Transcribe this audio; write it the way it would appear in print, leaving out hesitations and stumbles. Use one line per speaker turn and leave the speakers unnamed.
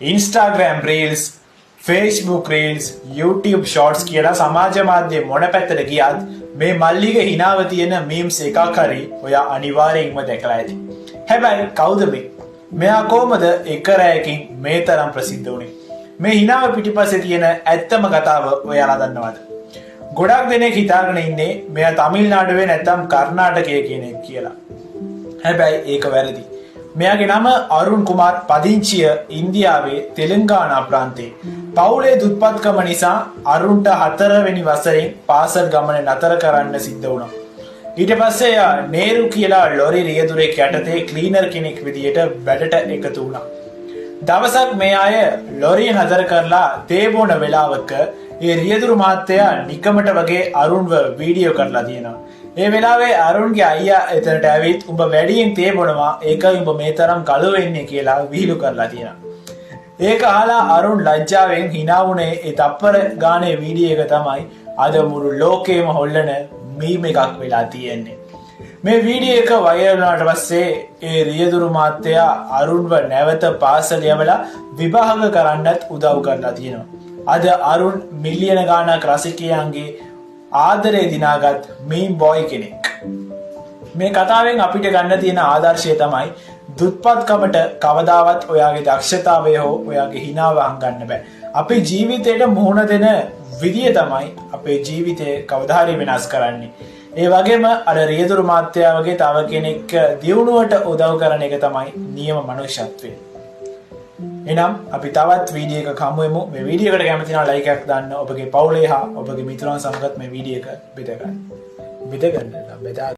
Instagram Reels, Facebook Reels, YouTube Shorts කියලා සමාජ මාධ්‍ය මොන පැත්තට ගියත් මේ මල්ලිගේ හිනාව තියෙන memes එකක් හරි ඔයා අනිවාර්යෙන්ම දැකලා ඇති. හැබැයි කවුද මේ? මෙයා කොහමද එක රැයකින් මේ තරම් ප්‍රසිද්ධ වුනේ? මේ හිනාව පිටිපස්සේ තියෙන ඇත්තම කතාව ඔයාලා දන්නවද? ගොඩක් දෙනෙක් හිතාගෙන ඉන්නේ මෙයා තමිල්නාඩුවේ නැත්නම් කර්ණාටකයේ කෙනෙක් කියලා. හැබැයි ඒක වැරදි. මෙයාගේ නම අරුන් කුමාර්, පදිංචිය ඉන්දියාවේ තෙලංගානා ප්‍රාන්තයේ. පවුලේ දුප්පත්කම නිසා අරුන්ට 4 වෙනි වසරේ පාසල් ගමන නතර කරන්න සිද්ධ වුණා. ඊට පස්සේ එයා නේරු කියලා ලොරි රියදුරෙක් යටතේ ක්ලීනර් කෙනෙක් විදියට වැඩට එකතු වුණා. දවසක් මේ අය ලොරිය නතර කරලා තේ බොන වෙලාවක ඒ රියදුරු මහත්තයා නිකමට වගේ අරුන්ව වීඩියෝ කරලා තියෙනවා. ඒ වෙලාවේ අරුන්ගේ අයියා එතනට ඇවිත් උඹ වැඩියෙන් තේ බොනවා, ඒකයි උඹ මේ තරම් කළු වෙන්නේ කියලා විහිළු කරලා තියෙනවා. ඒක අහලා අරුන් ලැජ්ජාවෙන් hina වුණේ. ඒ තප්පර ගානේ වීඩියෝ එක තමයි අද මුළු ලෝකෙම හොල්ලන මීම් එකක් වෙලා තියෙන්නේ. මේ වීඩියෝ එක වෛරල් වුණාට පස්සේ ඒ රියදුරු මහත්තයා අරුන්ව නැවත පාසල යවලා විභාග කරන්නත් උදව් කරලා තියෙනවා. අද අරුන් මිලියන ගාණක් රසිකයන්ගේ ආදරේ දිනාගත් මීම් බොයි කෙනෙක්. මේ කතාවෙන් අපිට ගන්න තියෙන ආදර්ශය තමයි දුප්පත්කමට කවදාවත් ඔයාගේ දක්ෂතාවය හෝ ඔයාගේ හිනාව හංගන්න බෑ. අපේ ජීවිතේට මුහුණ දෙන විදිය තමයි අපේ ජීවිතය කවදා හරි වෙනස් කරන්නේ. ඒ වගේම අර රියදුරු මාත්‍යා වගේ තව කෙනෙක් දියුණුවට උදව් කරන එක තමයි නියම මනුෂ්‍යත්වය. එනම් අපි තවත් වීඩියෝ එකක හමු වෙමු. මේ වීඩියෝ එකට කැමති නම් ලයික් එකක් දාන්න. ඔබගේ පවුලේ හා ඔබගේ මිතුරන් සමගත් මේ වීඩියෝ එක බෙදා ගන්න.